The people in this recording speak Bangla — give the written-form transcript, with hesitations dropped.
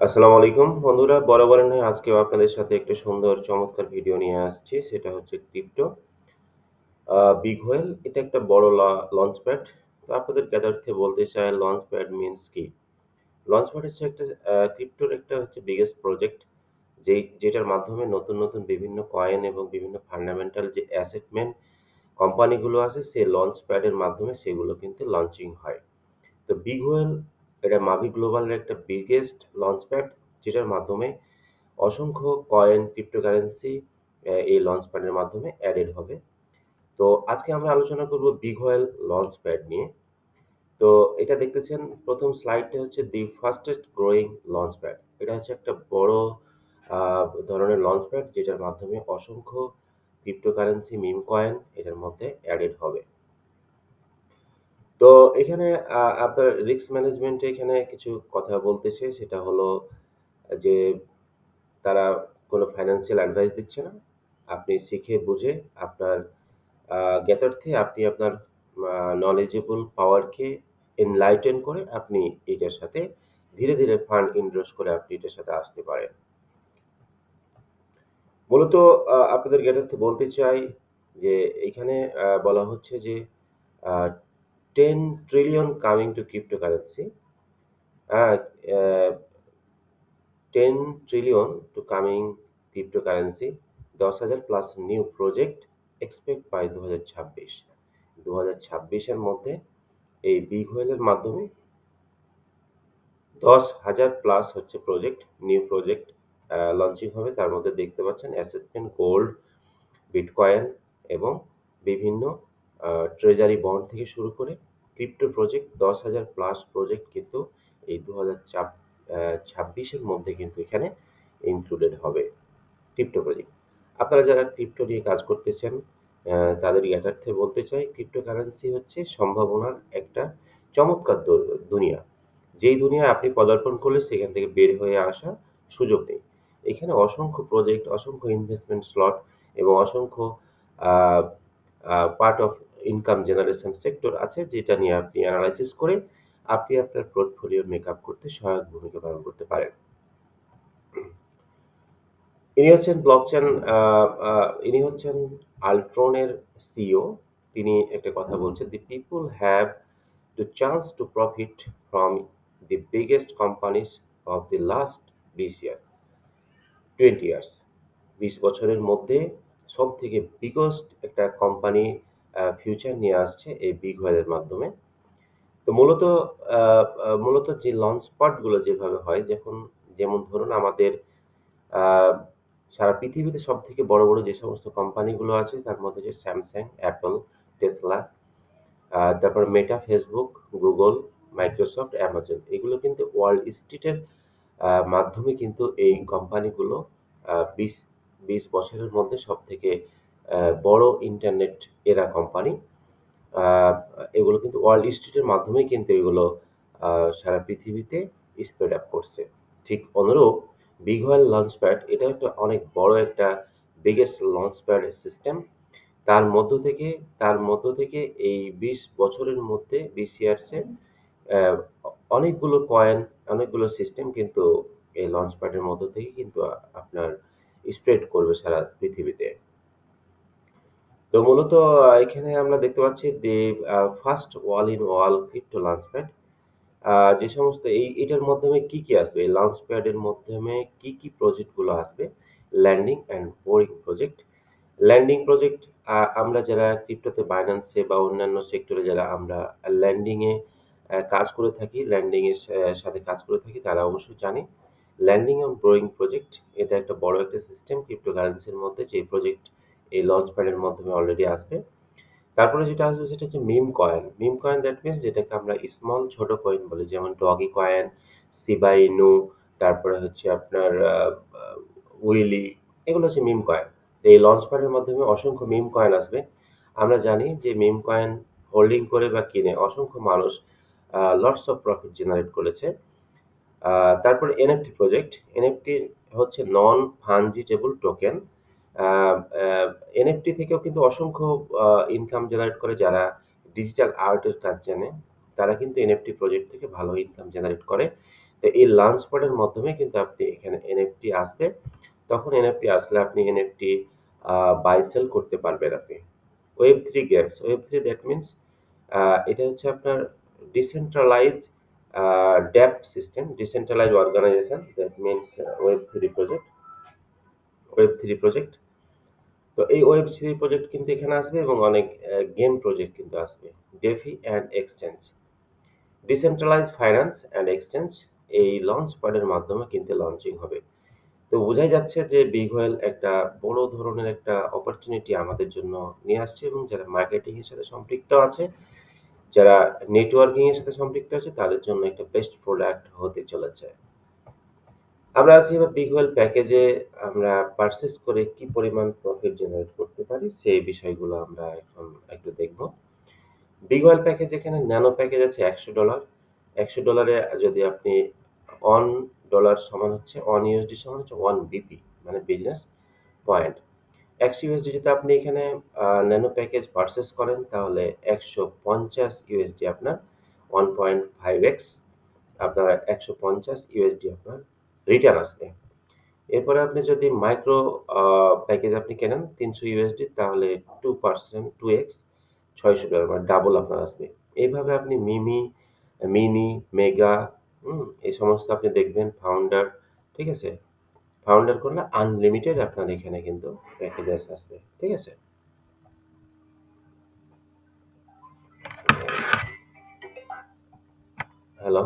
আসসালামু আলাইকুম বন্ধুরা, বরাবরের ন্যায় আজকেও আপনাদের সাথে একটা সুন্দর চমৎকার ভিডিও নিয়ে আসছি। সেটা হচ্ছে ক্রিপ্টো। বিগ হোয়েল এটা একটা বড় লঞ্চপ্যাড। তো আপনাদের জ্ঞাতার্থে বলতে চাই লঞ্চপ্যাড মিনস কি? লঞ্চপ্যাড হচ্ছে একটা ক্রিপ্টোর একটা হচ্ছে বিগেস্ট প্রজেক্ট যেটার মাধ্যমে নতুন বিভিন্ন কয়েন এবং বিভিন্ন ফান্ডামেন্টাল যে অ্যাসেটমেন্ট কোম্পানিগুলো আছে সেই লঞ্চপ্যাডের মাধ্যমে সেগুলো কিন্তু লঞ্চিং হয়। তো বিগ হোয়েল এটা মাভি গ্লোবালের একটা বিগেস্ট লঞ্চপ্যাড যেটার মাধ্যমে অসংখ্য কয়েন, ক্রিপ্টোকারেন্সি এই লঞ্চপ্যাডের মাধ্যমে এডেড হবে। তো আজকে আমরা আলোচনা করব বিগ হোয়েল লঞ্চপ্যাড নিয়ে। তো এটা দেখতেছেন ১ম স্লাইডটা হচ্ছে দি ফাস্টেস্ট গ্রোয়িং লঞ্চপ্যাড। এটা হচ্ছে একটা বড় আ ধরনের লঞ্চপ্যাড যেটার মাধ্যমে অসংখ্য ক্রিপ্টোকারেন্সি, মিম কয়েন এটার মধ্যে এডেড হবে। তো এখানে আপনার রিস্ক ম্যানেজমেন্ট এ এখানে কিছু কথা বলতেছে সেটা হলো যে তারা কোনো ফাইন্যান্সিয়াল অ্যাডভাইস দিচ্ছে না। আপনি শিখে বুঝে আপনার জ্ঞাতার্থে আপনি আপনার knowledgeable পাওয়ারকে এনলাইটেন করে আপনি এটার সাথে ধীরে ফান্ড ইনভেস্ট করে আপনি এটার সাথে আসতে পারেন। মূলত আপনাদের জ্ঞাতার্থে বলতে চাই যে এইখানে বলা হচ্ছে যে uh 10 trillion coming to cryptocurrency. Uh uh 10 trillion to coming cryptocurrency, 10,000 plus new project expect by 2026। 2026 এর মধ্যে এই বিগ হোয়েলের মাধ্যমে 10,000 প্লাস হচ্ছে প্রজেক্ট, নিউ প্রজেক্ট লঞ্চিং হবে। তার মধ্যে দেখতে পাচ্ছেন অ্যাসেটমেন্ট, গোল্ড, বিটকয়েন এবং বিভিন্ন ট্রেজারি বন্ড থেকে শুরু করে ক্রিপ্টো প্রজেক্ট 10,000 প্লাস প্রজেক্ট কিন্তু এই 2026 এর মধ্যে কিন্তু এখানে ইনক্লুডেড হবে ক্রিপ্টো প্রজেক্ট। আপনারা যারা ক্রিপ্টো নিয়ে কাজ করতেছেন তাদের জ্ঞাতার্থে বলতে চাই ক্রিপ্টোকারেন্সি হচ্ছে সম্ভাবনার একটা চমৎকার দুনিয়া। যেই দুনিয়ায় আপনি পদার্পণ করলে সেখান থেকে বের হয়ে আসার সুযোগ নেই। এখানে অসংখ্য প্রজেক্ট, অসংখ্য ইনভেস্টমেন্ট স্লট এবং অসংখ্য uh uh part of income generation sector আছে যেটা নিয়ে আপনি এনালাইসিস করে আপনি আপনার পোর্টফোলিও মেকআপ করতে সহায়ক ভূমিকা পালন করতে পারেন। ইনি হচ্ছেন ব্লকচেন আ আ ইনি হচ্ছেন আল্ট্রনের সিইও। তিনি একটা কথা বলছেন, "The people have the chance to profit from the biggest companies of the last 20 years." ২০ বছরের মধ্যে সবথেকে বিগেস্ট একটা কোম্পানি ফিউচার নিয়ে আসছে এই বিগ হোয়েলের মাধ্যমে। তো আ মূলত যে লঞ্চ প্যাড গুলো যেভাবে হয় যেমন ধরুন আমাদের আ সারা পৃথিবীতে সবথেকে বড় যে সমস্ত কোম্পানিগুলো আছে তার মধ্যে যে Samsung, Apple, Tesla, তারপর Meta, Facebook, Google, Microsoft, Amazon এগুলো কিন্তু ওয়ার্ল্ড স্ট্রিটের মাধ্যমে কিন্তু এই কোম্পানিগুলো ২০ বছরের মধ্যে সবথেকে বড় ইন্টারনেট এরা কোম্পানি। আ এগুলো কিন্তু ওয়ার্ল্ড স্ট্রিটের মাধ্যমেই কিন্তু এগুলো আ সারা পৃথিবীতে স্প্রেড আপ করছে। ঠিক অনুরূপ বিগ হোয়েল লঞ্চপ্যাড এটাও একটা অনেক বড় একটা বিগেস্ট লঞ্চপ্যাড সিস্টেম। তার মধ্য থেকে তার মধ্য থেকে এই ২০ বছরের মধ্যে ২০ ইয়ার্সে অ্যা অনেকগুলো কয়েন, অনেকগুলো সিস্টেম কিন্তু এই লঞ্চপ্যাডের মধ্য থেকে কিন্তু আপনার স্প্রেড করবে সারা পৃথিবীতে। তো মূলত এখানে আমরা দেখতে পাচ্ছি যে first all in all crypto launchpad. যে সমস্ত এটার মাধ্যমে কি আসবে? এই লঞ্চপ্যাড এর মাধ্যমে কি প্রজেক্ট গুলো আসবে? Landing and boring project. Landing project আমরা যারা ক্রিপ্টোতে বাইন্যান্সে বা অন্যান্য সেক্টরে যারা আমরা ল্যান্ডিং এ কাজ করে থাকি, ল্যান্ডিং এর সাথে কাজ করে থাকি তারা অবশ্যই জানে। ল্যান্ডিং এবং বোরিং প্রজেক্ট এটা একটা বড় একটা সিস্টেম ক্রিপ্টোকারেন্সির মধ্যে যে প্রজেক্ট এই লঞ্চপ্যাড এর মাধ্যমে অলরেডি আসবে। তারপরে যেটা আসবে সেটা হচ্ছে meme coin. Meme coin that means যেটাকে আমরা স্মল ছোট কয়েন বলি যেমন ডগি কয়েন, শিবা ইনু, তারপরে হচ্ছে আপনার আ উইলি এগুলো হচ্ছে মিম কয়েন। এই লঞ্চপ্যাডের মাধ্যমে অসংখ্য মিম কয়েন আসবে। আমরা জানি যে মিম কয়েন হোল্ডিং করে বা কিনে অসংখ্য মানুষ লটস অফ প্রফিট জেনারেট করেছে। আ তারপরে এনএফটি প্রজেক্ট। এনএফটি হচ্ছে নন ফাঞ্জিটেবল টোকেন। আ আ এনএফটি থেকেও কিন্তু অসংখ্য আ ইনকাম জেনারেট করে যারা ডিজিটাল আর্টের কাজ জানে। তারা কিন্তু এনএফটি প্রজেক্ট থেকে ভালো ইনকাম জেনারেট করে। তো এই লঞ্চ প্যাডের মাধ্যমে কিন্তু আপনি এখানে এনএফটি আসবে। তখন এনএফটি আসলে আপনি এনএফটি বাই সেল করতে পারবেন আপনি। Web three games, web three that means এটা হচ্ছে আপনার decentralize dapp system, decentralize organization, that means web three project, web three project. তো এই ওয়েব থ্রি প্রজেক্ট কিন্তু এখানে আসবে এবং অনেক গেম প্রজেক্ট কিন্তু আসবে। DeFi and exchange, decentralize finance and exchange, এই লঞ্চ প্যাডের মাধ্যমে কিন্তু লঞ্চিং হবে। তো বোঝাই যাচ্ছে যে বিগ ওয়েল একটা বড় ধরনের একটা অপরচুনিটি আমাদের জন্য নিয়ে আসছে, এবং যারা মার্কেটিং এর সাথে সম্পৃক্ত আছে, যারা নেটওয়ার্কিং এর সাথে সম্পৃক্ত আছে, তাদের জন্য একটা বেস্ট প্রোডাক্ট হতে চলেছে। আমরা আছি এবার বিগ ওয়েল প্যাকেজে আমরা পারচেস করে কি পরিমাণ প্রফিট জেনারেট করতে পারি সেই বিষয়গুলো আমরা এখন একটু দেখব। বিগ ওয়েল প্যাকেজ, এখানে ন্যানো প্যাকেজ আছে $100। $100 যদি আপনি $1 সমান হচ্ছে 1 USD সমান হচ্ছে 1 BP, মানে বিজনেস পয়েন্ট। 100 USD যদি আপনি এখানে ন্যানো প্যাকেজ পারচেস করেন তাহলে 150 USD আপনার 1.5x, আপনার 150 USD আপনার রিটার্ন আসবে। এরপরে আপনি যদি মাইক্রো প্যাকেজ আপনি কেনেন 300 USD, তাহলে 2%, 2x, $600, মানে ডাবল আপনার আসবে। এইভাবে আপনি মিনি, মেগা, এই সমস্ত আপনি দেখবেন, ফাউন্ডার, ঠিক আছে? ফাউন্ডার করলে আনলিমিটেড আপনার এখানে কিন্তু প্যাকেজেস আসবে, ঠিক আছে? হ্যালো?